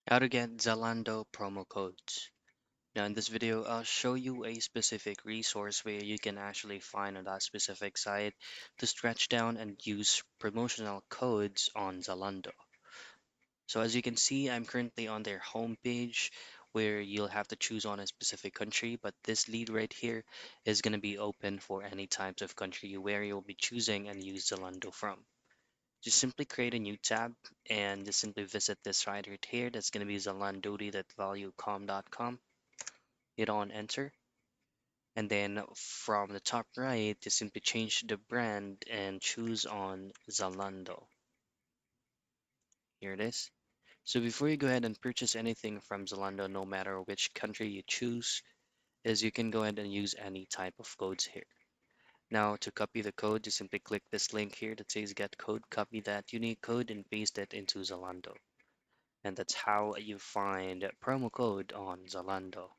How to get Zalando promo codes. Now in this video, I'll show you a specific resource where you can actually find on that specific site to stretch down and use promotional codes on Zalando. So as you can see, I'm currently on their homepage where you'll have to choose on a specific country, but this lead right here is going to be open for any types of country where you'll be choosing and use Zalando from. Just simply create a new tab and just simply visit this site right here. That's going to be zalandoti.valuecom.com. Hit on enter. And then from the top right, just simply change the brand and choose on Zalando. Here it is. So before you go ahead and purchase anything from Zalando, no matter which country you choose, is you can go ahead and use any type of codes here. Now to copy the code, just simply click this link here that says get code, copy that unique code and paste it into Zalando. And that's how you find promo code on Zalando.